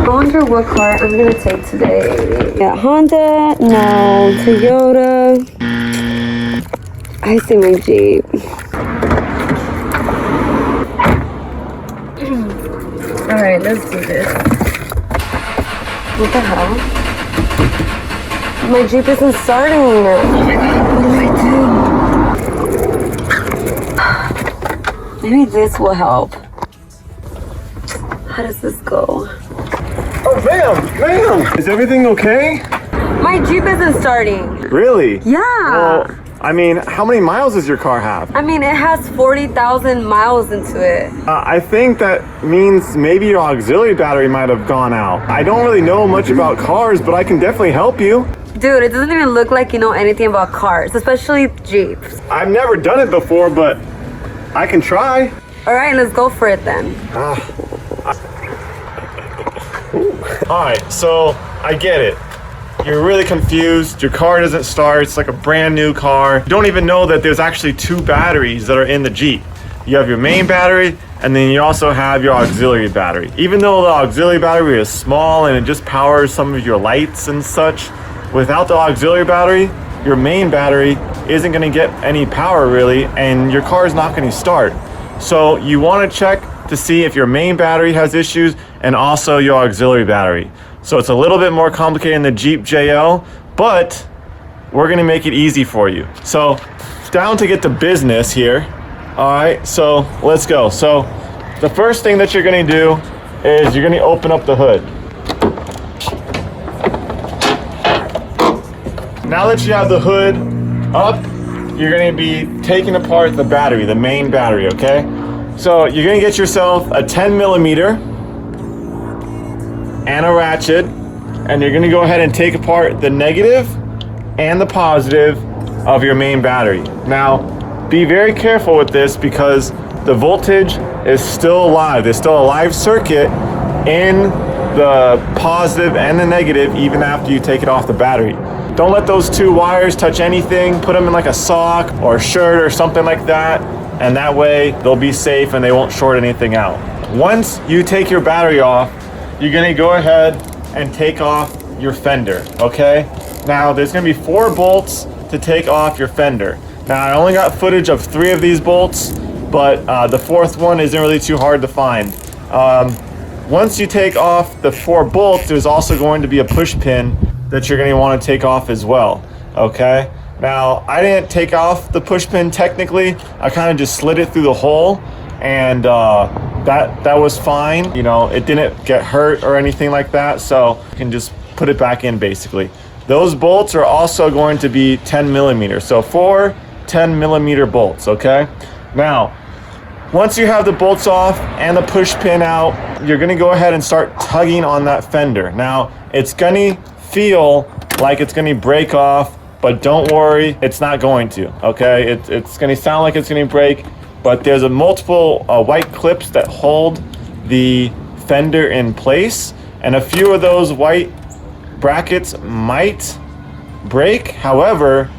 I wonder what car I'm gonna take today. Yeah, Honda, no. Toyota. I see my Jeep. Alright, let's do this. What the hell? My Jeep isn't starting. Oh my god, what do I do? Maybe this will help. How does this go? Oh, ma'am! Is everything okay? My Jeep isn't starting. Really? Yeah. Well, I mean, how many miles does your car have? I mean, it has 40,000 miles into it. I think that means maybe your auxiliary battery might have gone out. I don't really know much about cars, but I can definitely help you. Dude, it doesn't even look like you know anything about cars, especially Jeeps. I've never done it before, but I can try. All right, let's go for it then. All right, so I get it. You're really confused. Your car doesn't start. It's like a brand new car. You don't even know that there's actually two batteries that are in the Jeep. You have your main battery, and then you also have your auxiliary battery. Even though the auxiliary battery is small and it just powers some of your lights and such, without the auxiliary battery, your main battery isn't going to get any power really, and your car is not going to start. So you want to check to see if your main battery has issues and also your auxiliary battery. So it's a little bit more complicated in the Jeep JL, but we're gonna make it easy for you. So down to get to business here. All right, so let's go. So the first thing that you're gonna do is you're gonna open up the hood. Now that you have the hood up, you're gonna be taking apart the battery, the main battery, okay? So you're gonna get yourself a 10 millimeter and a ratchet, and you're gonna go ahead and take apart the negative and the positive of your main battery. Now, be very careful with this because the voltage is still alive. There's still a live circuit in the positive and the negative even after you take it off the battery. Don't let those two wires touch anything. Put them in like a sock or a shirt or something like that, and that way they'll be safe and they won't short anything out. Once you take your battery off, you're gonna go ahead and take off your fender, okay? Now, there's gonna be 4 bolts to take off your fender. Now, I only got footage of 3 of these bolts, but the 4th one isn't really too hard to find. Once you take off the 4 bolts, there's also going to be a push pin that you're gonna wanna take off as well, okay? Now, I didn't take off the push pin technically. I kind of just slid it through the hole, and that was fine. You know, it didn't get hurt or anything like that, so you can just put it back in basically. Those bolts are also going to be 10 millimeters, so 4 10 millimeter bolts, okay? Now, once you have the bolts off and the push pin out, you're gonna go ahead and start tugging on that fender. Now, it's gonna feel like it's gonna break off, but don't worry, it's not going to, okay? It's gonna sound like it's gonna break, but there's a multiple white clips that hold the fender in place, and a few of those white brackets might break. However,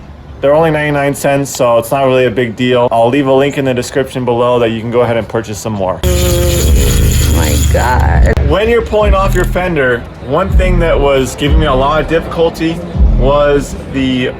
they're only 99 cents, so it's not really a big deal. I'll leave a link in the description below that you can go ahead and purchase some more. Oh my God. When you're pulling off your fender, one thing that was giving me a lot of difficulty was the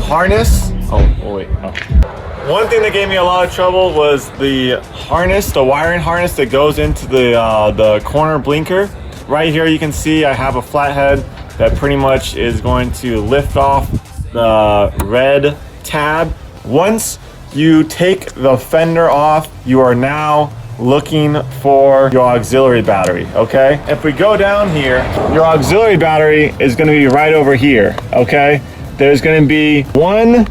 harness. One thing that gave me a lot of trouble was the harness, the wiring harness that goes into the corner blinker. Right here you can see I have a flathead that pretty much is going to lift off the red tab. Once you take the fender off, you are now looking for your auxiliary battery, okay? If we go down here, your auxiliary battery is gonna be right over here, okay? There's gonna be 1,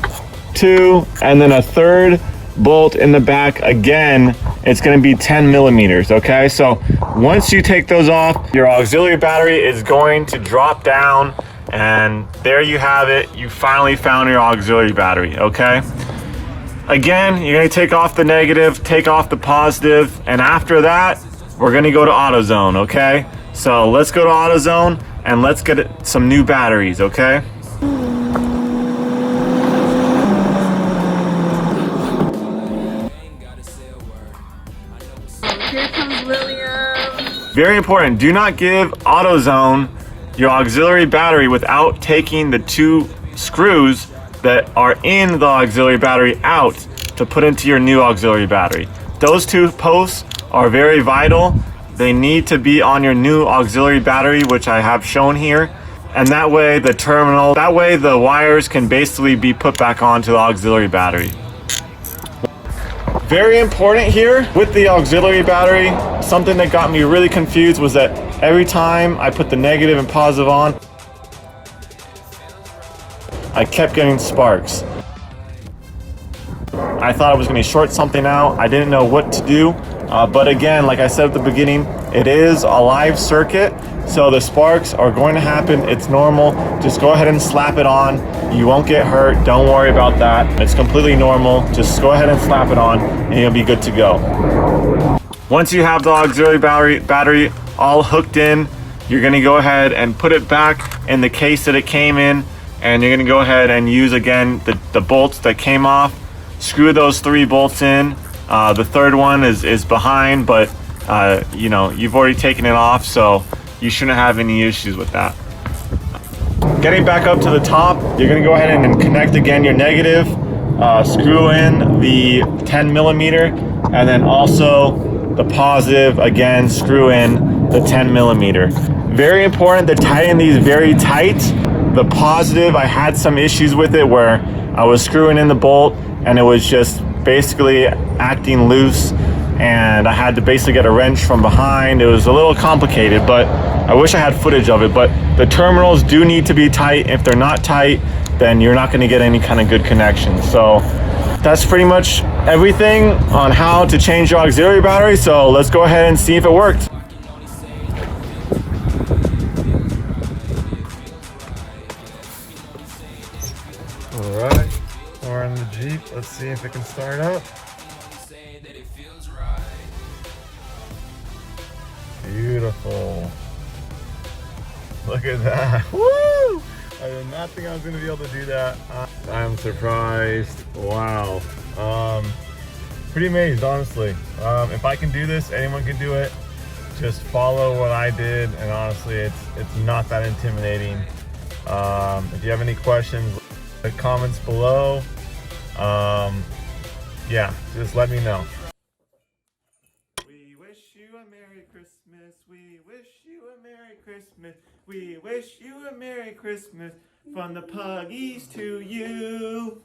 2, and then a 3rd bolt in the back. Again, it's gonna be 10 millimeters, okay? So once you take those off, your auxiliary battery is going to drop down, and there you have it. You finally found your auxiliary battery, okay? Again, you're gonna take off the negative, take off the positive, and after that, we're gonna go to AutoZone, okay? So let's go to AutoZone and let's get some new batteries, okay? Here comes William. Very important, do not give AutoZone your auxiliary battery without taking the 2 screws that are in the auxiliary battery out to put into your new auxiliary battery. Those 2 posts are very vital. They need to be on your new auxiliary battery, which I have shown here. And that way the wires can basically be put back onto the auxiliary battery. Very important here with the auxiliary battery, something that got me really confused was that every time I put the negative and positive on, I kept getting sparks. I thought I was going to short something out. I didn't know what to do. But again, like I said at the beginning, it is a live circuit. So the sparks are going to happen. It's normal. Just go ahead and slap it on. You won't get hurt. Don't worry about that. It's completely normal. Just go ahead and slap it on and you'll be good to go. Once you have the auxiliary battery all hooked in, you're going to go ahead and put it back in the case that it came in. And you're going to go ahead and use again the bolts that came off. Screw those 3 bolts in. The third one is behind, but you know, you've already taken it off, so you shouldn't have any issues with that. Getting back up to the top, you're going to go ahead and connect again your negative, screw in the 10 millimeter, and then also the positive, again, screw in the 10 millimeter. Very important to tighten these very tight. The positive, I had some issues with it where I was screwing in the bolt and it was just basically acting loose, and I had to basically get a wrench from behind. It was a little complicated, but I wish I had footage of it. But the terminals do need to be tight. If they're not tight, then you're not going to get any kind of good connection. So that's pretty much everything on how to change your auxiliary battery. So let's go ahead and see if it worked. All right, we're in the Jeep. Let's see if it can start up. Beautiful. Look at that. Woo! I did not think I was going to be able to do that. I'm surprised. Wow. Pretty amazed, honestly. If I can do this, anyone can do it. Just follow what I did, and honestly, it's not that intimidating. If you have any questions, comments below. Yeah, just let me know. We wish you a Merry Christmas. We wish you a Merry Christmas. We wish you a Merry Christmas from the Puggies to you.